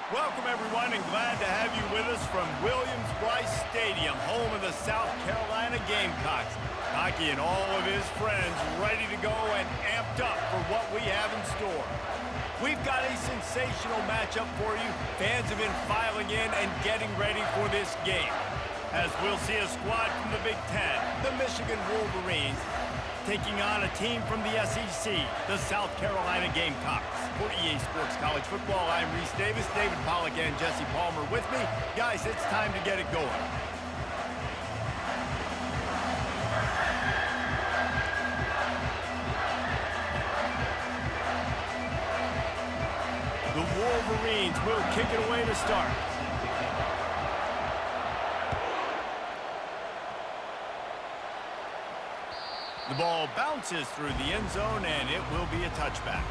Welcome, everyone, and glad to have you with us from Williams-Brice Stadium, home of the South Carolina Gamecocks. Hockey and all of his friends ready to go and amped up for what we have in store. We've got a sensational matchup for you. Fans have been filing in and getting ready for this game. As we'll see a squad from the Big Ten, the Michigan Wolverines, taking on a team from the SEC, the South Carolina Gamecocks. For EA Sports College Football, I'm Reese Davis, David Pollack, and Jesse Palmer with me. Guys, it's time to get it going. The Wolverines will kick it away to start. The ball bounces through the end zone, and it will be a touchback.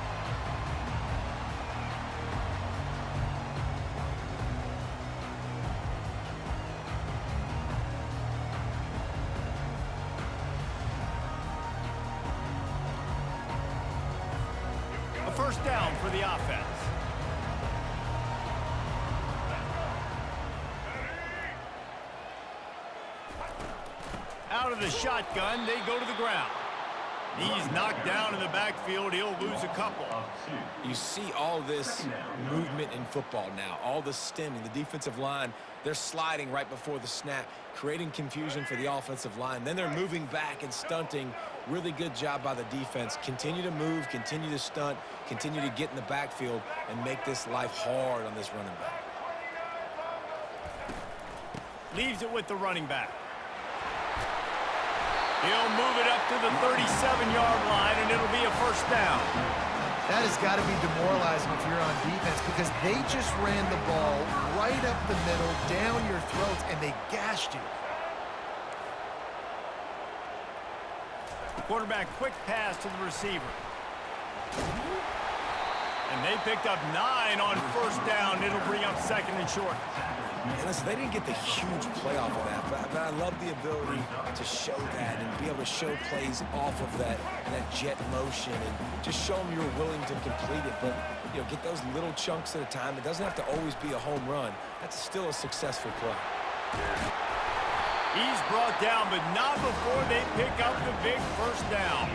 A first down for the offense. Out of the shotgun, they go to the ground. He's knocked down in the backfield. He'll lose a couple. You see all this movement in football now, all the stemming, the defensive line, they're sliding right before the snap, creating confusion for the offensive line. Then they're moving back and stunting. Really good job by the defense. Continue to move, continue to stunt, continue to get in the backfield and make this life hard on this running back. Leaves it with the running back. He'll move it up to the 37-yard line, and it'll be a first down. That has got to be demoralizing if you're on defense because they just ran the ball right up the middle, down your throats, and they gashed you. Quarterback quick pass to the receiver. And they picked up 9 on first down. It'll bring up second and short. And listen, they didn't get the huge play off of that, but I love the ability to show that and be able to show plays off of that jet motion and just show them you're willing to complete it. But, you know, get those little chunks at a time. It doesn't have to always be a home run. That's still a successful play. He's brought down, but not before they pick up the big first down.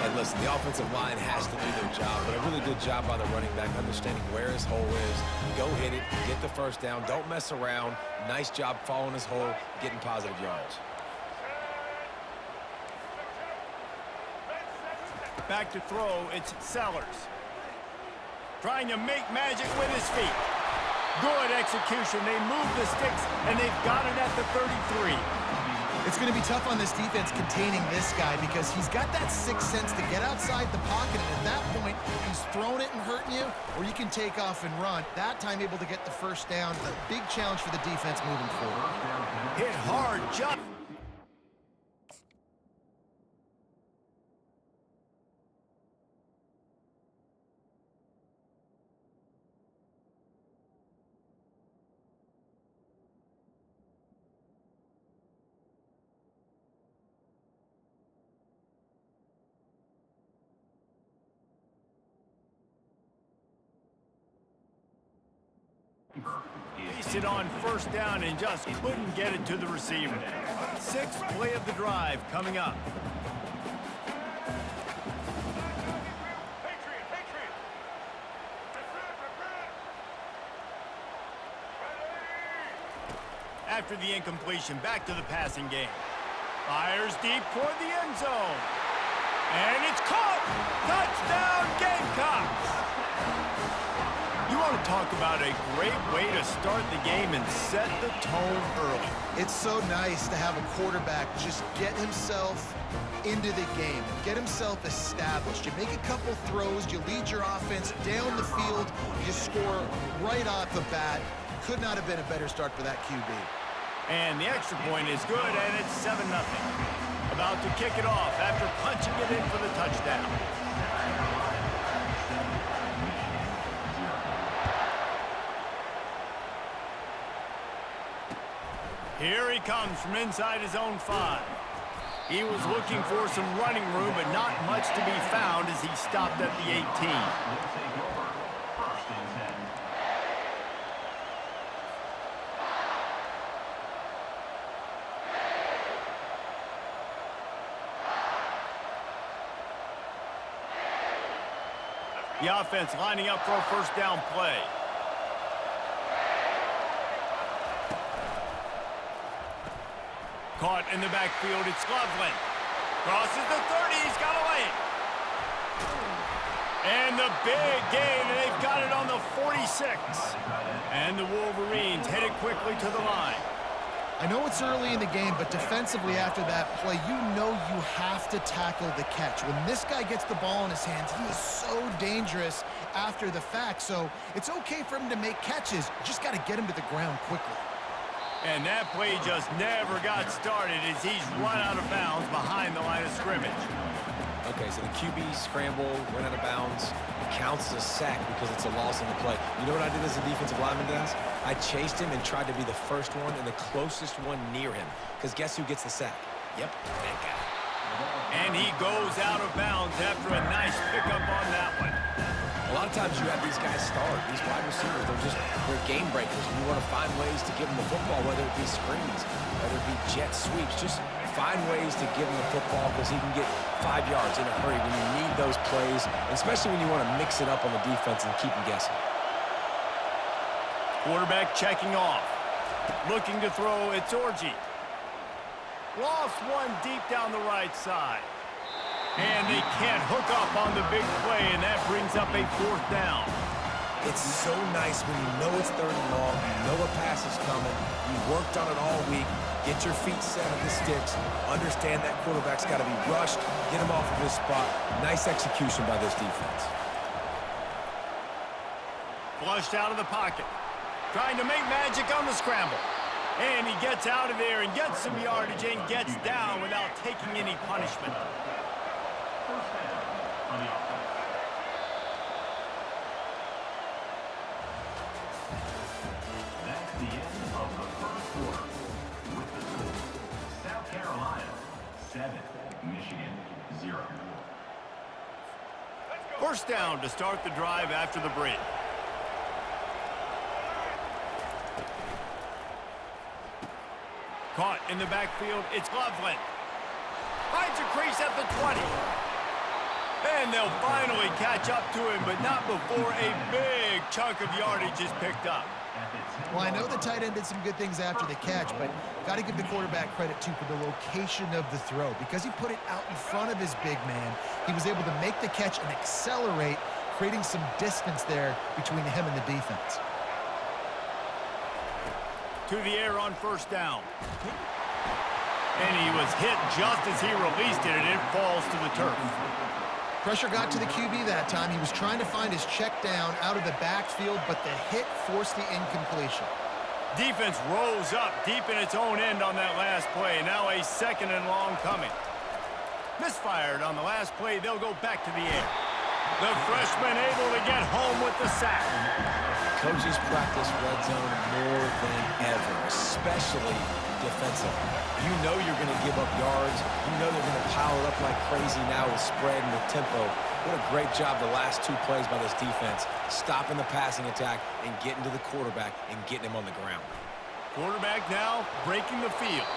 And listen, the offensive line has to do their job, but a really good job by the running back understanding where his hole is. Go hit it, get the first down, don't mess around. Nice job following his hole, getting positive yards. Back to throw, it's Sellers. Trying to make magic with his feet. Good execution. They move the sticks, and they've got it at the 33. It's going to be tough on this defense containing this guy because he's got that sixth sense to get outside the pocket, and at that point, he's throwing it and hurting you, or you can take off and run. That time able to get the first down. A big challenge for the defense moving forward. Hit hard, jump. Faced it on first down and just couldn't get it to the receiver. Sixth play of the drive coming up. After the incompletion, back to the passing game. Fires deep toward the end zone. And it's caught! Touchdown, Gamecocks! You want to talk about a great way to start the game and set the tone early. It's so nice to have a quarterback just get himself into the game, get himself established. You make a couple throws, you lead your offense down the field, you score right off the bat. Could not have been a better start for that QB. And the extra point is good, and it's 7-0. About to kick it off after punching it in for the touchdown. Here he comes from inside his own 5. He was looking for some running room, but not much to be found as he stopped at the 18. The offense lining up for a first down play. Caught in the backfield, it's Loveland. Crosses the 30, he's got away. And the big gain, and they've got it on the 46. And the Wolverines headed quickly to the line. I know it's early in the game, but defensively after that play, you know you have to tackle the catch. When this guy gets the ball in his hands, he is so dangerous after the fact. So it's okay for him to make catches. You just got to get him to the ground quickly. And that play just never got started as he's run out of bounds behind the line of scrimmage. Okay, so the QB scramble, went out of bounds. It counts as a sack because it's a loss in the play. You know what I did as a defensive lineman, Dennis? I chased him and tried to be the first one and the closest one near him. Because guess who gets the sack? Yep, that guy. And he goes out of bounds after a nice pickup on that one. A lot of times you have these guys start. These wide receivers, they're game breakers. And you want to find ways to give them the football, whether it be screens, whether it be jet sweeps. Just find ways to give him the football because he can get 5 yards in a hurry when you need those plays, especially when you want to mix it up on the defense and keep them guessing. Quarterback checking off. Looking to throw, it's Orji. Lost one deep down the right side. And they can't hook up on the big play, and that brings up a fourth down. It's so nice when you know it's third and long, you know a pass is coming, you worked on it all week, get your feet set at the sticks, understand that quarterback's got to be rushed, get him off of his spot. Nice execution by this defense. Flushed out of the pocket. Trying to make magic on the scramble. And he gets out of there and gets some yardage and gets down without taking any punishment. That's the end of the first quarter. With the score, South Carolina 7, Michigan 0. First down to start the drive after the break. Caught in the backfield, it's Loveland. Finds a crease at the 20. And they'll finally catch up to him, but not before a big chunk of yardage is picked up. Well, I know the tight end did some good things after the catch, but got to give the quarterback credit, too, for the location of the throw. Because he put it out in front of his big man, he was able to make the catch and accelerate, creating some distance there between him and the defense. To the air on first down. And he was hit just as he released it, and it falls to the turf. Pressure got to the QB that time. He was trying to find his check down out of the backfield, but the hit forced the incompletion. Defense rose up deep in its own end on that last play. Now a second and long coming. Misfired on the last play. They'll go back to the air. The freshman able to get home with the sack. Coaches practice red zone more than ever, especially defensively. You know you're going to give up yards. You know they're going to pile it up like crazy now with spread and with tempo. What a great job the last 2 plays by this defense, stopping the passing attack and getting to the quarterback and getting him on the ground. Quarterback now breaking the field.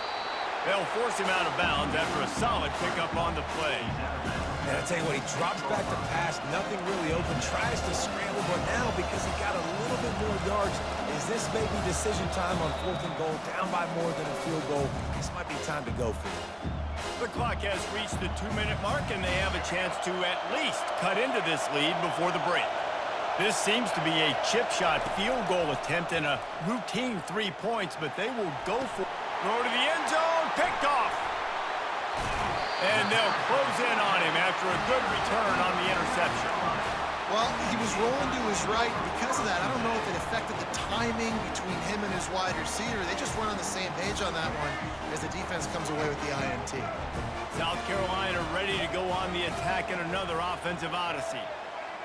They'll force him out of bounds after a solid pickup on the play. And I tell you what, he drops back to pass, nothing really open, tries to scramble, but now because he got a little bit more yards, is this maybe decision time on 4th and goal, down by more than a field goal? This might be time to go for it. The clock has reached the 2-minute mark, and they have a chance to at least cut into this lead before the break. This seems to be a chip shot field goal attempt and a routine 3 points, but they will go for it. Throw to the end zone, picked off. And they'll close in on him after a good return on the interception. Well, he was rolling to his right. Because of that, I don't know if it affected the timing between him and his wide receiver. They just weren't on the same page on that one as the defense comes away with the INT. South Carolina ready to go on the attack in another offensive odyssey.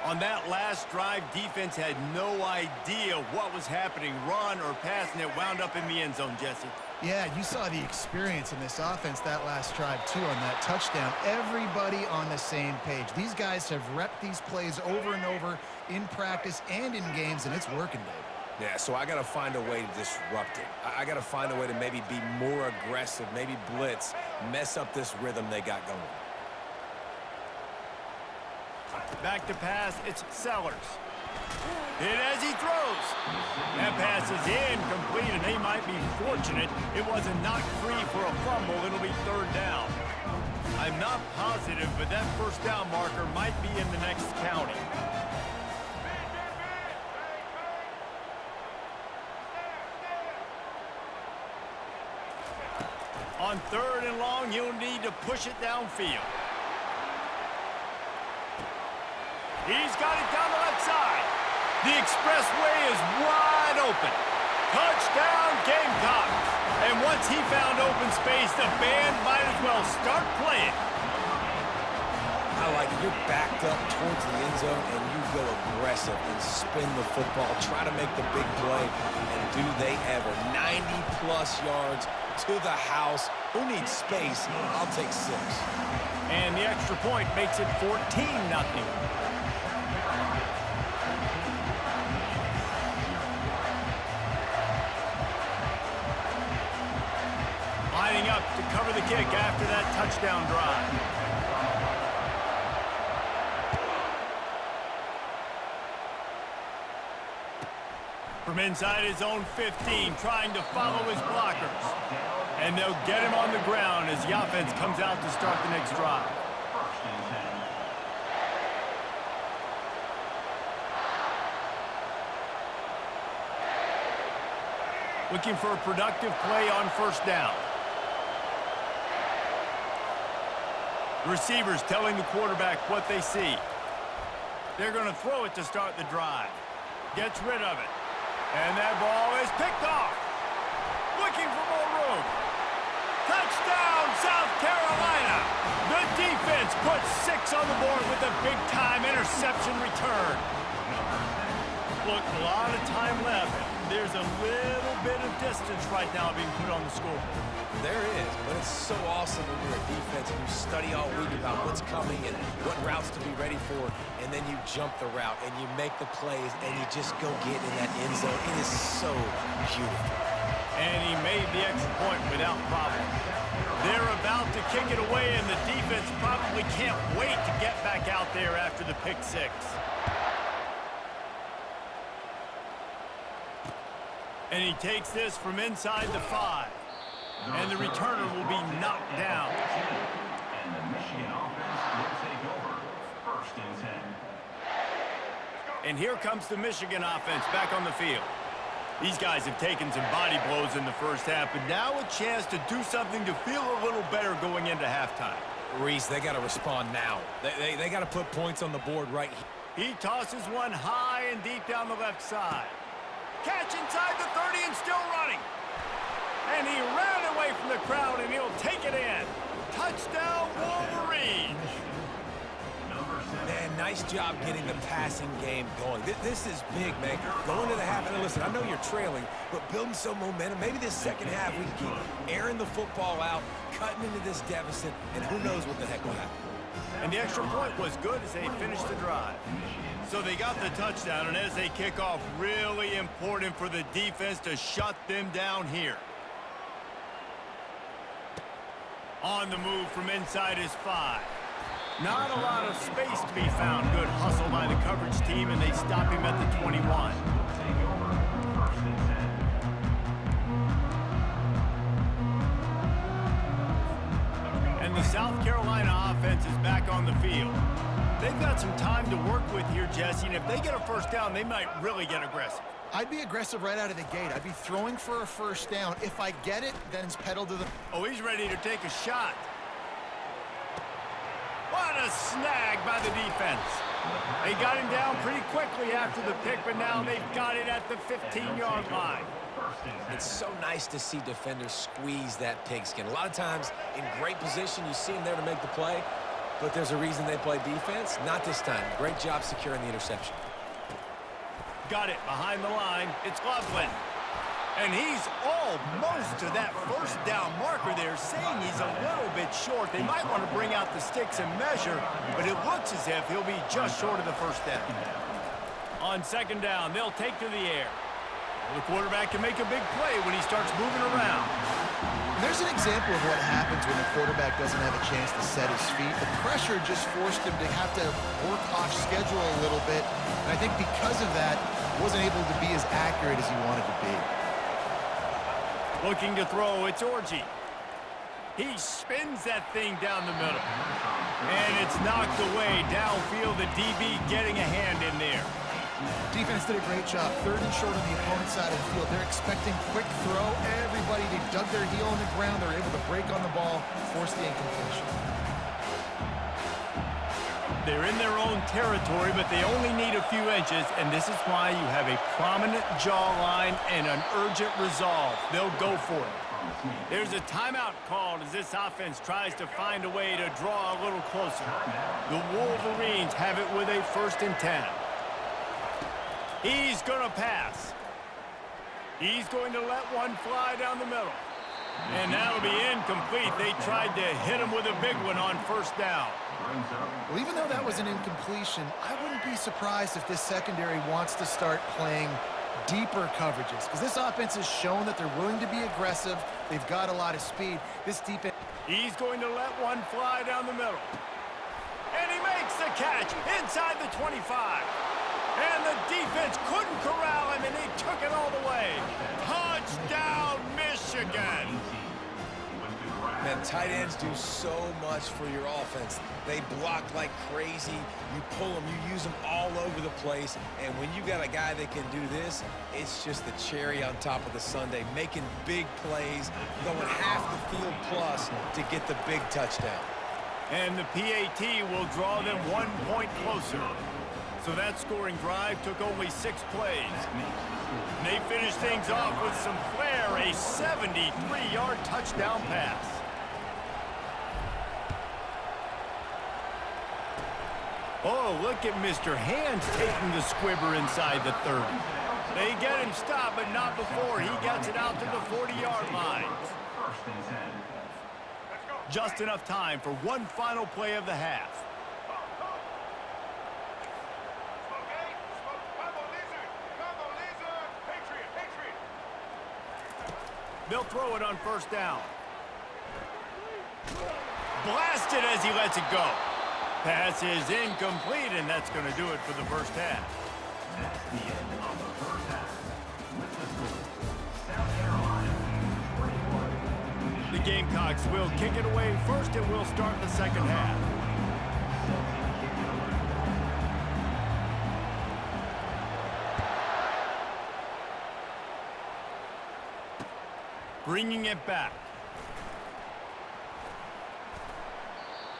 On that last drive, defense had no idea what was happening, run or pass, and it wound up in the end zone, Jesse. Yeah, you saw the experience in this offense that last drive, too, on that touchdown. Everybody on the same page. These guys have repped these plays over and over in practice and in games, and it's working, David. Yeah, so I got to find a way to disrupt it. I got to find a way to maybe be more aggressive, maybe blitz, mess up this rhythm they got going. Back to pass, it's Sellers. And as he throws, that pass is incomplete, and they might be fortunate it wasn't knocked free for a fumble. It'll be third down. I'm not positive, but that first down marker might be in the next county. On third and long, you'll need to push it downfield. He's got it down the left side. The expressway is wide open. Touchdown, Gamecocks. And once he found open space, the band might as well start playing. I like it. You're backed up towards the end zone, and you go aggressive and spin the football, try to make the big play, and do they ever. 90-plus yards to the house. Who needs space? I'll take 6. And the extra point makes it 14-0. Lining up to cover the kick after that touchdown drive. From inside his own 15, trying to follow his blockers. And they'll get him on the ground as the offense comes out to start the next drive. Looking for a productive play on first down. The receivers telling the quarterback what they see. They're going to throw it to start the drive. Gets rid of it. And that ball is picked off. Looking for more room. Touchdown, South Carolina. The defense puts 6 on the board with a big-time interception return. Look, a lot of time left. There's a little bit of distance right now being put on the scoreboard. There is, but it's so awesome when you're a defense and you study all week about what's coming and what routes to be ready for, and then you jump the route and you make the plays and you just go get in that end zone. It is so beautiful. And he made the extra point without problem. They're about to kick it away, and the defense probably can't wait to get back out there after the pick 6. And he takes this from inside the 5. And the returner will be knocked down. And the Michigan offense will take over. 1st and 10. And here comes the Michigan offense back on the field. These guys have taken some body blows in the first half, but now a chance to do something to feel a little better going into halftime. Reese, they got to respond now. They got to put points on the board right here. He tosses one high and deep down the left side. Catch inside the 30 and still running. And he ran away from the crowd, and he'll take it in. Touchdown, Wolverines. Man, nice job getting the passing game going. This is big, man. Going to the half, and listen, I know you're trailing, but building some momentum. Maybe this second half we can keep airing the football out, cutting into this deficit, and who knows what the heck will happen. And the extra point was good as they finished the drive. So they got the touchdown, and as they kick off, really important for the defense to shut them down here. On the move from inside his 5. Not a lot of space to be found. Good hustle by the coverage team, and they stop him at the 21. And the South Carolina offense is back on the field. They've got some time to work with here, Jesse, and if they get a first down, they might really get aggressive. I'd be aggressive right out of the gate. I'd be throwing for a first down. If I get it, then it's pedal to the... Oh, he's ready to take a shot. What a snag by the defense. They got him down pretty quickly after the pick, but now they've got it at the 15-yard line. It's so nice to see defenders squeeze that pigskin. A lot of times in great position, you see them there to make the play, but there's a reason they play defense. Not this time. Great job securing the interception. Got it behind the line. It's Loveland. And he's almost to that first down marker there, saying he's a little bit short. They might want to bring out the sticks and measure, but it looks as if he'll be just short of the first down. On second down, they'll take to the air. The quarterback can make a big play when he starts moving around. There's an example of what happens when the quarterback doesn't have a chance to set his feet. The pressure just forced him to have to work off schedule a little bit. And I think because of that, wasn't able to be as accurate as he wanted to be. Looking to throw, it's Orji. He spins that thing down the middle. And it's knocked away downfield. The DB getting a hand in there. Defense did a great job. 3rd and short on the opponent's side of the field. They're expecting quick throw. Everybody, they dug their heel on the ground. They're able to break on the ball, force the incompletion. They're in their own territory, but they only need a few inches, and this is why you have a prominent jawline and an urgent resolve. They'll go for it. There's a timeout called as this offense tries to find a way to draw a little closer. The Wolverines have it with a 1st and 10. He's going to pass. He's going to let one fly down the middle. And that'll be incomplete. They tried to hit him with a big one on 1st down. Well, even though that was an incompletion, I wouldn't be surprised if this secondary wants to start playing deeper coverages, because this offense has shown that they're willing to be aggressive. They've got a lot of speed. This defense... He's going to let one fly down the middle. And he makes the catch inside the 25. And the defense couldn't corral him, and he took it all the way. Touchdown, Michigan! Man, tight ends do so much for your offense. They block like crazy. You pull them, you use them all over the place. And when you got a guy that can do this, it's just the cherry on top of the sundae, making big plays, going half the field plus to get the big touchdown. And the PAT will draw them 1 point closer. So that scoring drive took only 6 plays. And they finished things off with some flair, a 73-yard touchdown pass. Oh, look at Mr. Hands taking the squibber inside the 30. They get him stopped, but not before he gets it out to the 40-yard line. Just enough time for one final play of the half. They'll throw it on 1st down. Blasted as he lets it go. Pass is incomplete, and that's going to do it for the 1st half. That's the end of the 1st half. With the score, South Carolina 21. The Gamecocks will kick it away first, and we'll start the 2nd half. Bringing it back.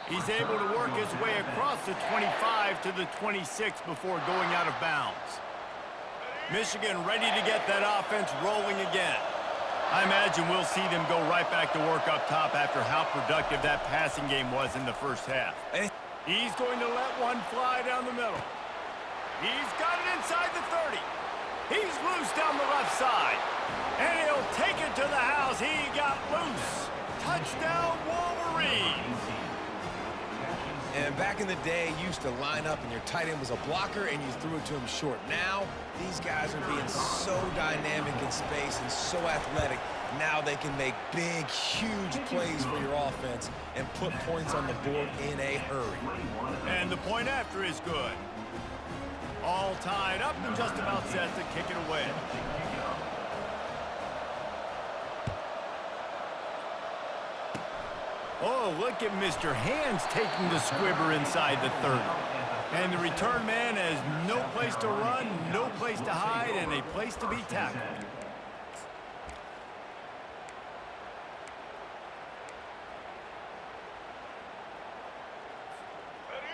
He's able to work his way across the 25 to the 26 before going out of bounds. Michigan ready to get that offense rolling again. I imagine we'll see them go right back to work up top after how productive that passing game was in the 1st half. He's going to let one fly down the middle. He's got it inside the 30. He's loose down the left side. And he'll take it to the house. He got loose. Touchdown, Wolverines. And back in the day, you used to line up and your tight end was a blocker and you threw it to him short. Now, these guys are being so dynamic in space and so athletic. Now they can make big, huge plays for your offense and put points on the board in a hurry. And the point after is good. All tied up and just about set to kick it away. Oh, look at Mr. Hands taking the squibber inside the 30. And the return man has no place to run, no place to hide, and a place to be tackled.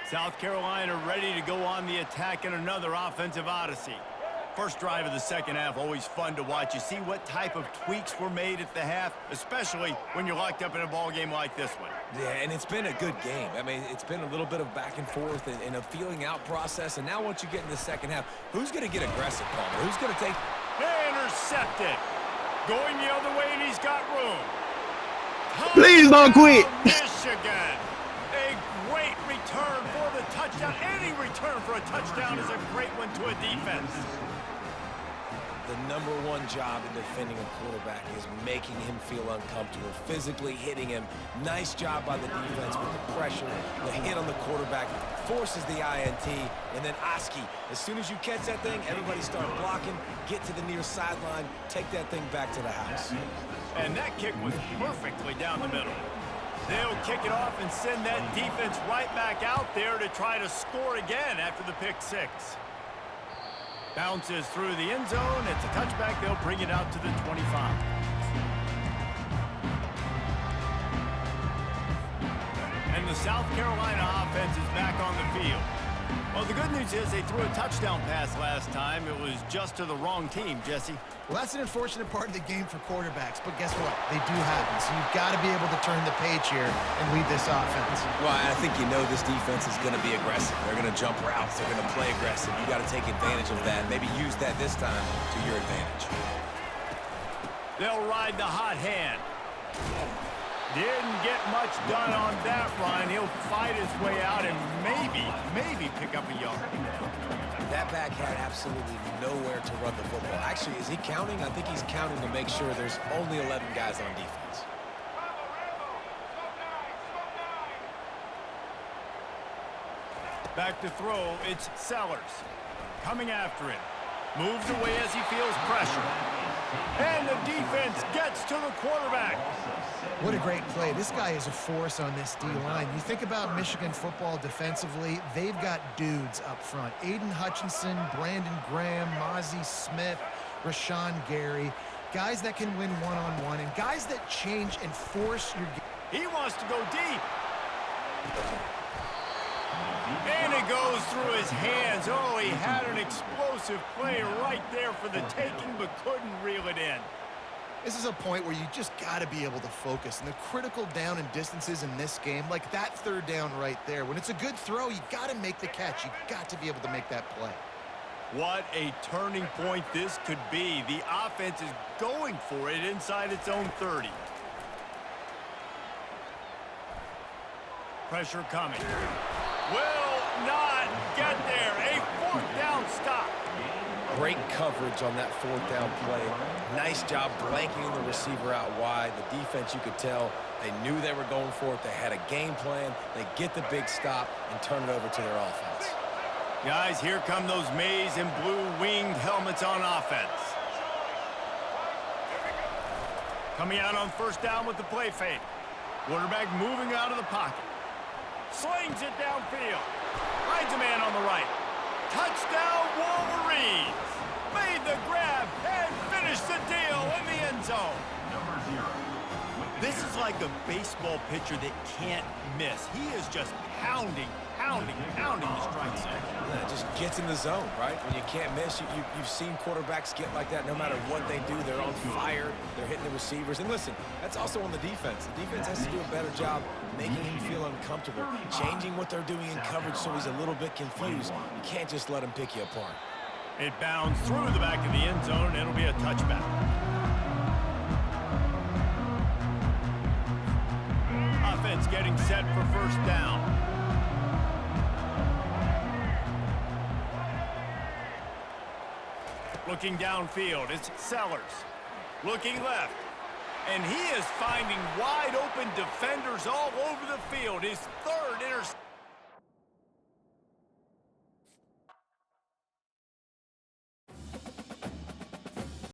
South Carolina ready to go on the attack in another offensive odyssey. First drive of the 2nd half, always fun to watch. You see what type of tweaks were made at the half, especially when you're locked up in a ball game like this one. Yeah, and it's been a good game. I mean, it's been a little bit of back and forth and a feeling out process. And now once you get in the 2nd half, who's going to get aggressive, Palmer? Who's going to take... Intercepted. Going the other way, and he's got room. Please don't quit. Michigan. A great return for the touchdown. Any return for a touchdown is a great one to a defense. the #1 job in defending a quarterback is making him feel uncomfortable, physically hitting him. Nice job by the defense with the pressure. The hit on the quarterback forces the INT, and then Oski, as soon as you catch that thing, everybody start blocking, get to the near sideline, take that thing back to the house. And that kick was perfectly down the middle. They'll kick it off and send that defense right back out there to try to score again after the pick six. Bounces through the end zone. It's a touchback. They'll bring it out to the 25. And the South Carolina offense is back on the field. Well, the good news is they threw a touchdown pass last time. It was just to the wrong team, Jesse. Well, that's an unfortunate part of the game for quarterbacks, but guess what? They do happen, so you've got to be able to turn the page here and lead this offense. Well, I think you know this defense is going to be aggressive. They're going to jump routes. They're going to play aggressive. You got to take advantage of that. Maybe use that this time to your advantage. They'll ride the hot hand. Didn't get much done on that run. He'll fight his way out and maybe pick up a yard. That back had absolutely nowhere to run the football. Actually, is he counting? I think he's counting to make sure there's only 11 guys on defense. Back to throw, it's Sellers. Coming after him. Moves away as he feels pressure. And the defense gets to the quarterback. What a great play. This guy is a force on this D-line. You think about Michigan football defensively, they've got dudes up front. Aiden Hutchinson, Brandon Graham, Mozzie Smith, Rashawn Gary. Guys that can win one-on-one and guys that change and force your game. He wants to go deep. And it goes through his hands. Oh, he had an explosive play right there for the taking, but couldn't reel it in. This is a point where you just got to be able to focus. And the critical down and distances in this game, like that third down right there, when it's a good throw, you got to make the catch. You got to be able to make that play. What a turning point this could be. The offense is going for it inside its own 30. Pressure coming. Will not get there. A fourth down stop. Great coverage on that fourth down play. Nice job blanking the receiver out wide. The defense, you could tell, they knew they were going for it. They had a game plan. They get the big stop and turn it over to their offense. Guys, here come those maize and blue winged helmets on offense. Coming out on first down with the play fake. Quarterback moving out of the pocket. Slings it downfield. Finds a man on the right. Touchdown Wolverines. Made the grab and finished the deal in the end zone. This is like a baseball pitcher that can't miss. He is just pounding the strike zone. Yeah, it just gets in the zone, right? When you can't miss, you've seen quarterbacks get like that no matter what they do. They're on fire. They're hitting the receivers. And listen, that's also on the defense. The defense has to do a better job making him feel uncomfortable, changing what they're doing in coverage so he's a little bit confused. You can't just let him pick you apart. It bounds through the back of the end zone, and it'll be a touchback. Offense getting set for first down. Looking downfield, it's Sellers. Looking left. And he is finding wide open defenders all over the field. His third interception.